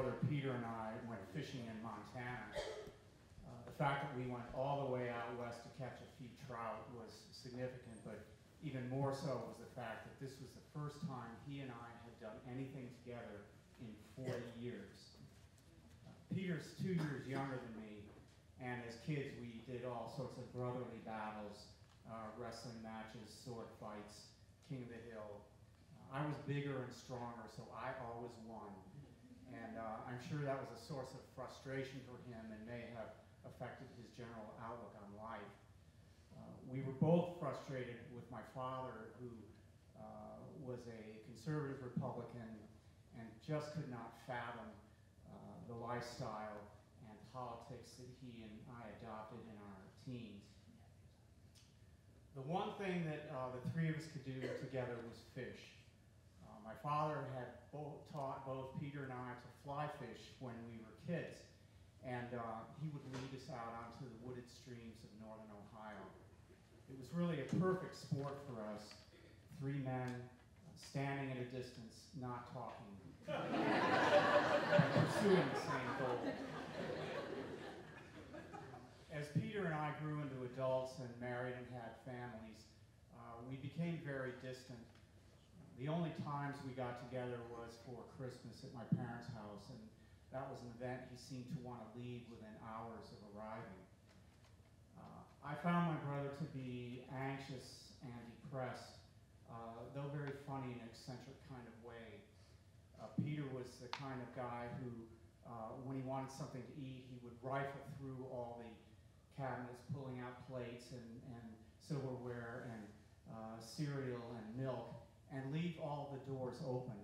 brother Peter and I went fishing in Montana. The fact that we went all the way out west to catch a few trout was significant, but even more so was the fact that this was the first time he and I had done anything together in 40 years. Peter's 2 years younger than me, and as kids we did all sorts of brotherly battles, wrestling matches, sword fights, King of the Hill. I was bigger and stronger, so I always won. And I'm sure that was a source of frustration for him and may have affected his general outlook on life. We were both frustrated with my father, who was a conservative Republican and just could not fathom the lifestyle and politics that he and I adopted in our teens. The one thing that the three of us could do together was fish. My father had taught both Peter and I to fly fish when we were kids, and he would lead us out onto the wooded streams of northern Ohio. It was really a perfect sport for us, three men standing at a distance, not talking, and pursuing the same goal. As Peter and I grew into adults and married and had families, we became very distant. The only times we got together was for Christmas at my parents' house, and that was an event he seemed to want to leave within hours of arriving. I found my brother to be anxious and depressed, though very funny in an eccentric kind of way. Peter was the kind of guy who, when he wanted something to eat, he would rifle through all the cabinets, pulling out plates and silverware and cereal and milk, and leave all the doors open,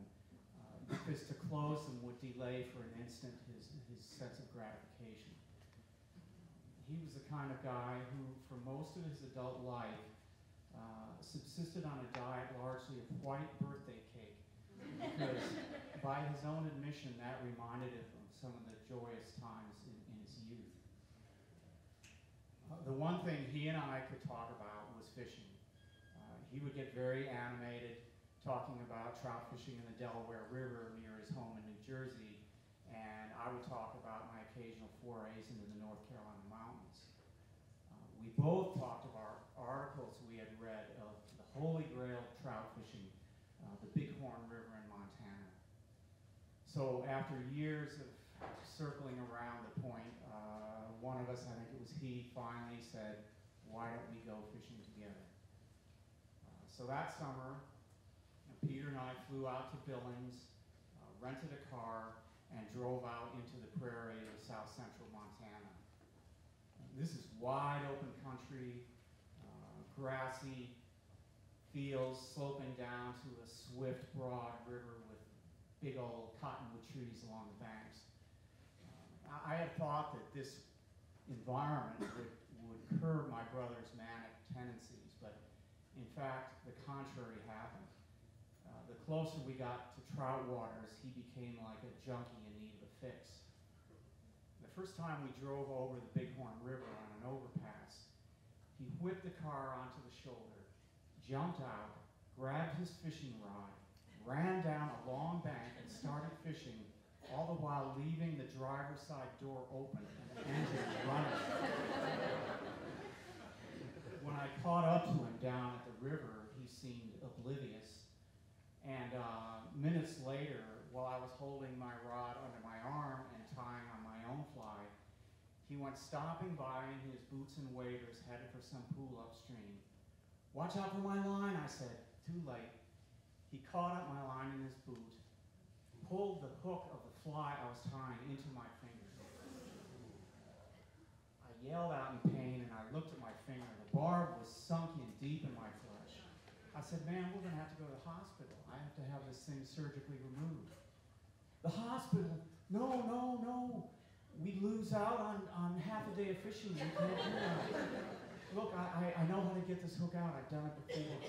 because to close them would delay for an instant his sense of gratification. He was the kind of guy who, for most of his adult life, subsisted on a diet largely of white birthday cake, because by his own admission, that reminded him of some of the joyous times in his youth. The one thing he and I could talk about was fishing. He would get very animated, talking about trout fishing in the Delaware River near his home in New Jersey, and I would talk about my occasional forays into the North Carolina mountains. We both talked about articles we had read of the holy grail of trout fishing, the Bighorn River in Montana. So after years of circling around the point, one of us, I think it was he, finally said, "Why don't we go fishing together?" So that summer, Peter and I flew out to Billings, rented a car, and drove out into the prairie of south central Montana. This is wide open country, grassy fields sloping down to a swift, broad river with big old cottonwood trees along the banks. I had thought that this environment would curb my brother's manic tendencies, but in fact, the contrary happened. The closer we got to trout waters, he became like a junkie in need of a fix. The first time we drove over the Bighorn River on an overpass, he whipped the car onto the shoulder, jumped out, grabbed his fishing rod, ran down a long bank and started fishing, all the while leaving the driver's side door open and the engine running. When I caught up to him down at the river, he seemed oblivious. And minutes later, while I was holding my rod under my arm and tying on my own fly, he went stopping by in his boots and waders, headed for some pool upstream. "Watch out for my line," I said. Too late. He caught up my line in his boot, pulled the hook of the fly I was tying into my finger. I yelled out in pain, and I looked at my finger. The barb was sunk in deep in my flesh. I said, "Man, we're going to have to go to the hospital. I have to have this thing surgically removed." "The hospital? No, no, no. We'd lose out on half a day of fishing. We can't do that. Look, I know how to get this hook out. I've done it before."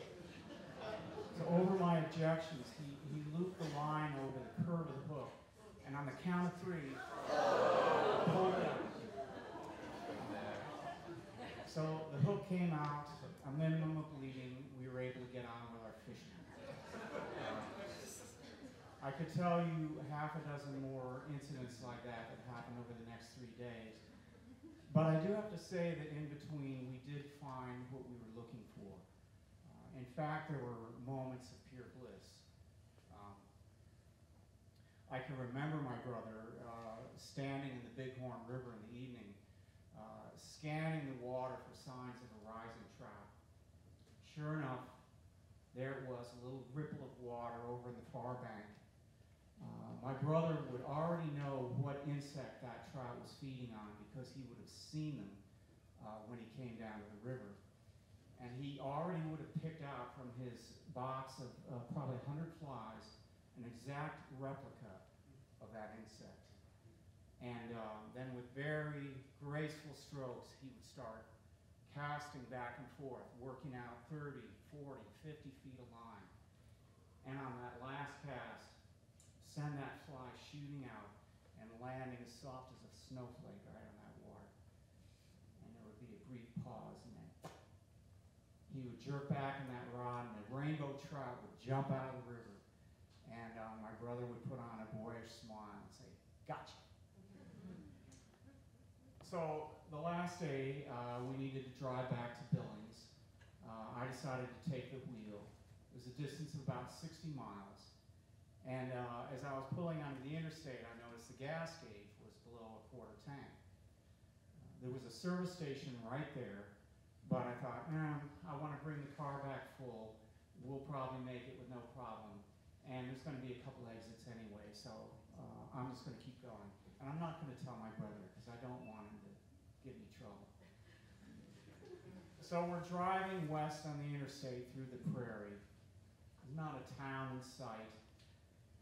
So over my objections, he looped the line over the curve of the hook, and on the count of three, pulled it out. So the hook came out, a minimum of bleeding. We were able to get on with our fishing. I could tell you half a dozen more incidents like that that happened over the next 3 days. But I do have to say that in between, we did find what we were looking for. In fact, there were moments of pure bliss. I can remember my brother standing in the Bighorn River in the evening, scanning the water for signs of a rising trout. Sure enough, there it was, a little ripple of water over in the far bank. My brother would already know what insect that trout was feeding on because he would have seen them when he came down to the river. And he already would have picked out from his box of probably 100 flies an exact replica of that insect. And then with very graceful strokes, he would start casting back and forth, working out 30, 40, 50 feet of line. And on that last cast, send that fly shooting out and landing as soft as a snowflake right on that water. And there would be a brief pause, and then he would jerk back in that rod, and a rainbow trout would jump out of the river. And my brother would put on a boyish smile and say, "Gotcha." So the last day, we needed to drive back to Billings. I decided to take the wheel. It was a distance of about 60 miles. And as I was pulling onto the interstate, I noticed the gas gauge was below a quarter tank. There was a service station right there, but I thought, I want to bring the car back full. We'll probably make it with no problem. And there's going to be a couple exits anyway, so I'm just going to keep going. And I'm not going to tell my brother because I don't want him to give me trouble. So we're driving west on the interstate through the prairie. There's not a town in sight.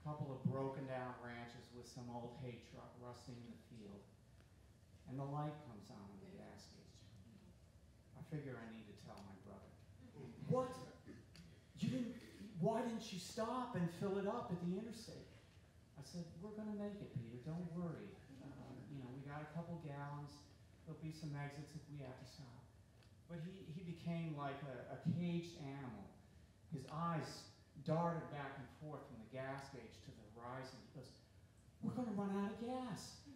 Couple of broken down ranches with some old hay truck rusting in the field. And the light comes on in the gas station. I figure I need to tell my brother. What? Why didn't you stop and fill it up at the interstate? I said, we're going to make it, Peter. Don't worry. We got a couple gallons. There'll be some exits if we have to stop. But he became like a caged animal. His eyes darted back and forth from the gas gauge to the horizon. He goes, we're going to run out of gas.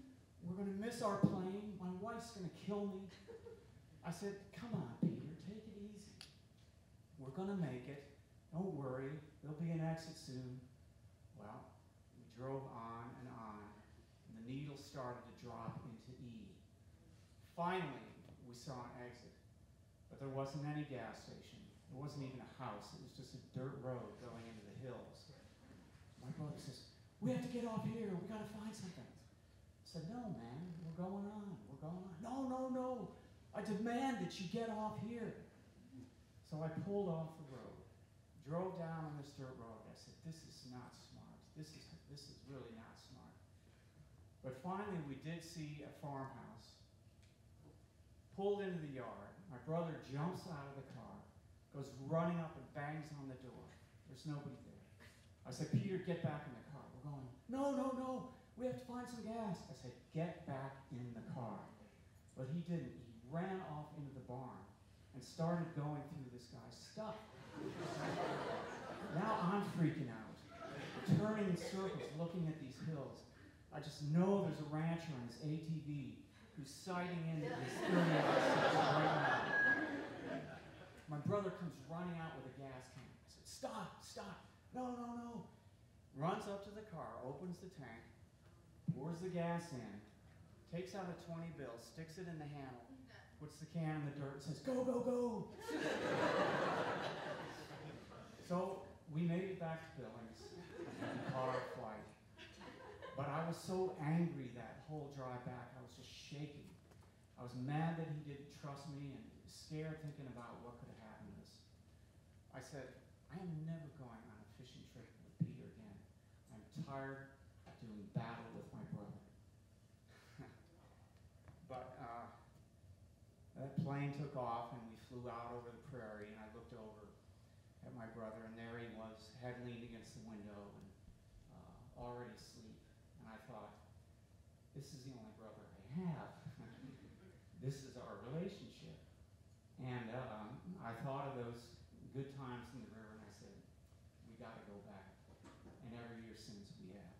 We're going to miss our plane. My wife's going to kill me. I said, come on, Peter, take it easy. We're going to make it. Don't worry. There'll be an exit soon. Well, we drove on, and the needle started to drop into E. Finally, we saw an exit, but there wasn't any gas station. There wasn't even a house. It was just a dirt road going into the hills. My brother says, we have to get off here. We got to find something. I said, no, man, we're going on. We're going on. No. I demand that you get off here. So I pulled off the road, drove down on this dirt road. I said, this is not smart. This is really not smart. But finally, we did see a farmhouse. Pulled into the yard. My brother jumps out of the car, goes running up and bangs on the door. There's nobody there. I said, Peter, get back in the car. We're going, no. We have to find some gas. I said, get back in the car. But he didn't. He ran off into the barn and started going through this guy's stuff. Now I'm freaking out. Turning in circles, looking at these hills. I just know there's a rancher on his ATV who's sighting into this 30-yard right now. My brother comes running out with a gas can. I said, stop. No. Runs up to the car, opens the tank, pours the gas in, takes out a 20 bill, sticks it in the handle, puts the can in the dirt, and says, go. So we made it back to Billings and caught our flight. But I was so angry that whole drive back, I was just shaking. I was mad that he didn't trust me and scared thinking about what could have happened to us. I said, I am never going on a fishing trip with Peter again. I'm tired of doing battle with my brother. But that plane took off and we flew out over the prairie, and I looked over at my brother, and there he was, head leaned against the window and already asleep. And I thought, this is the only brother I have. This is our relationship. And I thought of those good times in the river, and I said, we got to go back. And every year since we have.